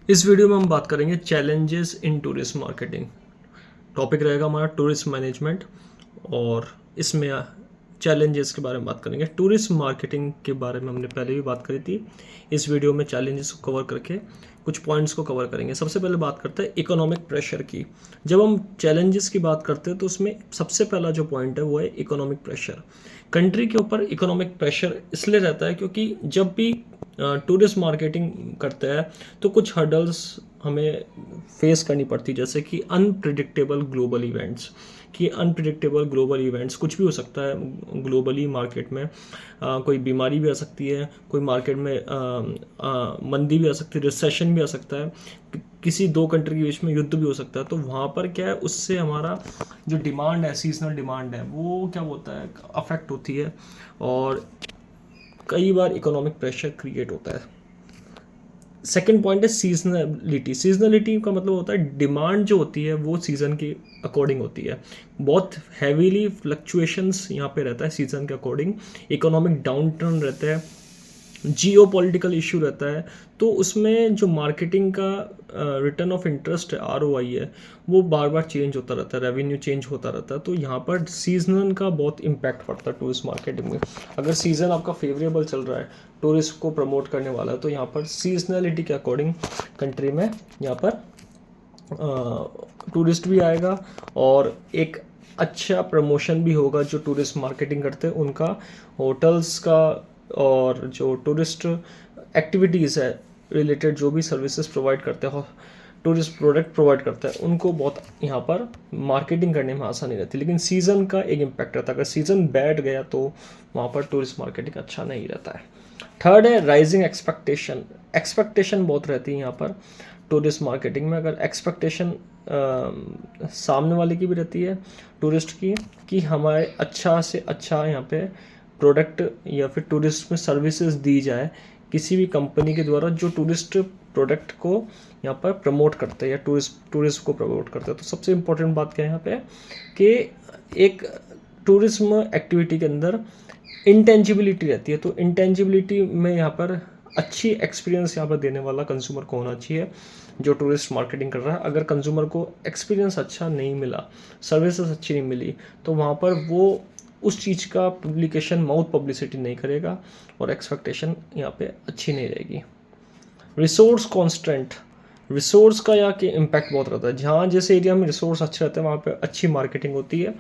इस वीडियो में हम बात करेंगे challenges in tourist marketing. Topic रहेगा हमारा टूरिस्ट मैनेजमेंट और इसमें चैलेंजेस के बारे में बात करेंगे। टूरिस्ट मार्केटिंग के बारे में हमने पहले भी बात करी थी। इस वीडियो में चैलेंजेस को कवर करके कुछ पॉइंट्स को कवर करेंगे। सबसे पहले बात करते हैं इकोनॉमिक प्रेशर की। जब हम चैलेंजेस की बात करते हैं तो उसमें सबसे पहला जो पॉइंट है वो है इकोनॉमिक प्रेशर। कंट्री के ऊपर इकोनॉमिक प्रेशर इसलिए रहता है क्योंकि जब भी टूरिस्ट मार्केटिंग करते हैं तो कुछ हर्डल्स हमें फेस करनी पड़ती, जैसे कि अनप्रिडिक्टेबल ग्लोबल इवेंट्स। कुछ भी हो सकता है ग्लोबली मार्केट में। कोई बीमारी भी आ सकती है, कोई मार्केट में मंदी भी आ सकती है, रिसेशन भी आ सकता है, किसी दो कंट्री के बीच में युद्ध भी हो सकता है। तो वहाँ पर क्या है, उससे हमारा जो डिमांड है, सीजनल डिमांड है, वो क्या होता है, अफेक्ट होती है और कई बार इकोनॉमिक प्रेशर क्रिएट होता है। सेकेंड पॉइंट है सीजनलिटी। सीजनलिटी का मतलब होता है डिमांड जो होती है वो सीज़न के अकॉर्डिंग होती है। बहुत हैवीली फ्लक्चुएशंस यहाँ पे रहता है सीज़न के अकॉर्डिंग। इकोनॉमिक डाउन टर्न रहता है, जियो पॉलिटिकल इशू रहता है, तो उसमें जो मार्केटिंग का रिटर्न ऑफ इंटरेस्ट है, ROI है, वो बार बार चेंज होता रहता है, रेवेन्यू चेंज होता रहता है। तो यहाँ पर सीजनल का बहुत इम्पैक्ट पड़ता है टूरिस्ट मार्केटिंग में। अगर सीज़न आपका फेवरेबल चल रहा है, टूरिस्ट को प्रमोट करने वाला है, तो यहाँ पर सीजनलिटी के अकॉर्डिंग कंट्री में यहाँ पर टूरिस्ट भी आएगा और एक अच्छा प्रमोशन भी होगा। जो टूरिस्ट मार्केटिंग करते हैं उनका, होटल्स का और जो टूरिस्ट एक्टिविटीज़ है रिलेटेड, जो भी सर्विसेज प्रोवाइड करते हैं, टूरिस्ट प्रोडक्ट प्रोवाइड करता है, उनको बहुत यहाँ पर मार्केटिंग करने में आसानी रहती है। लेकिन सीज़न का एक इम्पैक्ट रहता है, अगर सीज़न बैठ गया तो वहाँ पर टूरिस्ट मार्केटिंग अच्छा नहीं रहता है। थर्ड है राइजिंग एक्सपेक्टेशन। एक्सपेक्टेशन बहुत रहती है यहाँ पर टूरिस्ट मार्केटिंग में। अगर एक्सपेक्टेशन सामने वाले की भी रहती है, टूरिस्ट की, कि हमारे अच्छा से अच्छा यहाँ पे प्रोडक्ट या फिर टूरिस्ट में सर्विसेज दी जाए किसी भी कंपनी के द्वारा जो टूरिस्ट प्रोडक्ट को यहाँ पर प्रमोट करते हैं या टूरिस्ट को प्रमोट करते हैं। तो सबसे इम्पोर्टेंट बात क्या है यहाँ पे कि एक टूरिज्म एक्टिविटी के अंदर इंटेंजिबिलिटी रहती है। तो इंटेंजिबिलिटी में यहाँ पर अच्छी एक्सपीरियंस यहाँ पर देने वाला कंज्यूमर को होना चाहिए जो टूरिस्ट मार्केटिंग कर रहा है। अगर कंज्यूमर को एक्सपीरियंस अच्छा नहीं मिला, सर्विसेज अच्छी नहीं मिली, तो वहाँ पर वो उस चीज़ का पब्लिकेशन, माउथ पब्लिसिटी नहीं करेगा और एक्सपेक्टेशन यहाँ पे अच्छी नहीं रहेगी। Resource constant. रिसोर्स का यहाँ के इम्पैक्ट बहुत रहता है। जहाँ जैसे एरिया में रिसोर्स अच्छे रहते हैं वहाँ पे अच्छी मार्केटिंग होती है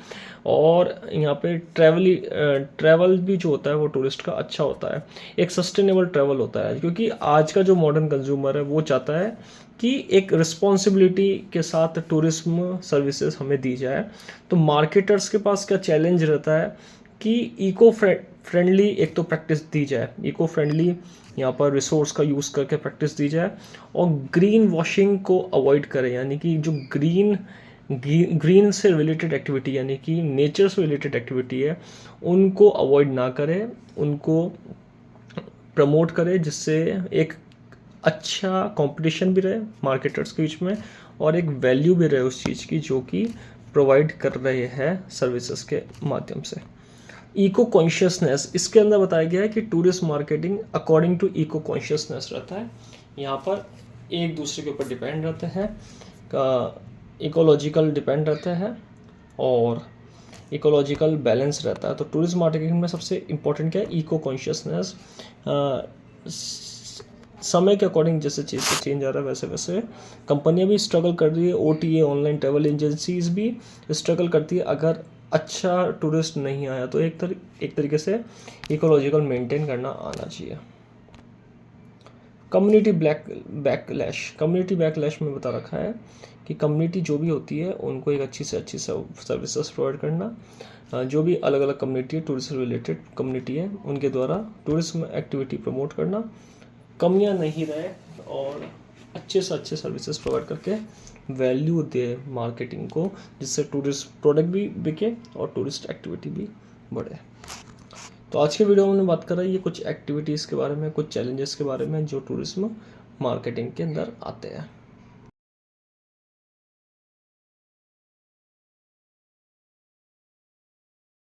और यहाँ पे ट्रैवल भी जो होता है वो टूरिस्ट का अच्छा होता है, एक सस्टेनेबल ट्रैवल होता है। क्योंकि आज का जो मॉडर्न कंज्यूमर है वो चाहता है कि एक रिस्पॉन्सिबिलिटी के साथ टूरिज्म सर्विसेज हमें दी जाए। तो मार्केटर्स के पास क्या चैलेंज रहता है कि इको फ्रेंडली एक तो प्रैक्टिस दी जाए, इको फ्रेंडली यहाँ पर रिसोर्स का यूज़ करके प्रैक्टिस दी जाए और ग्रीन वॉशिंग को अवॉइड करें। यानी कि जो ग्रीन से रिलेटेड एक्टिविटी, यानी कि नेचर से रिलेटेड एक्टिविटी है, उनको अवॉइड ना करें, उनको प्रमोट करें, जिससे एक अच्छा कंपटीशन भी रहे मार्केटर्स के बीच में और एक वैल्यू भी रहे उस चीज़ की जो कि प्रोवाइड कर रहे हैं सर्विसेज के माध्यम से। इको कॉन्शियसनेस, इसके अंदर बताया गया है कि tourist marketing according to eco consciousness रहता है। यहाँ पर एक दूसरे के ऊपर डिपेंड रहते हैं, इकोलॉजिकल डिपेंड रहते हैं और इकोलॉजिकल बैलेंस रहता है। तो टूरिस्ट मार्केटिंग में सबसे इम्पोर्टेंट क्या है, इको कॉन्शियसनेस। समय के अकॉर्डिंग जैसे चीज़ से चेंज आ रहा है वैसे वैसे कंपनियां भी स्ट्रगल कर रही है, OTA ऑनलाइन ट्रैवल एजेंसीज भी स्ट्रगल करती है। अगर अच्छा टूरिस्ट नहीं आया तो एक तरीके से इकोलॉजिकल मेंटेन करना आना चाहिए। कम्युनिटी बैकलैश में बता रखा है कि कम्युनिटी जो भी होती है उनको एक अच्छी से अच्छी सर्विसेज प्रोवाइड करना। जो भी अलग अलग कम्युनिटी है, टूरिस्ट रिलेटेड कम्युनिटी है, उनके द्वारा टूरिज्म एक्टिविटी प्रमोट करना, कमियां नहीं रहे और अच्छे से अच्छे सर्विसेज प्रोवाइड करके वैल्यू दे मार्केटिंग को, जिससे टूरिस्ट प्रोडक्ट भी बिके और टूरिस्ट एक्टिविटी भी बढ़े। तो आज के वीडियो में हमने बात कर रही है कुछ एक्टिविटीज़ के बारे में, कुछ चैलेंजेस के बारे में जो टूरिज्म मार्केटिंग के अंदर आते हैं।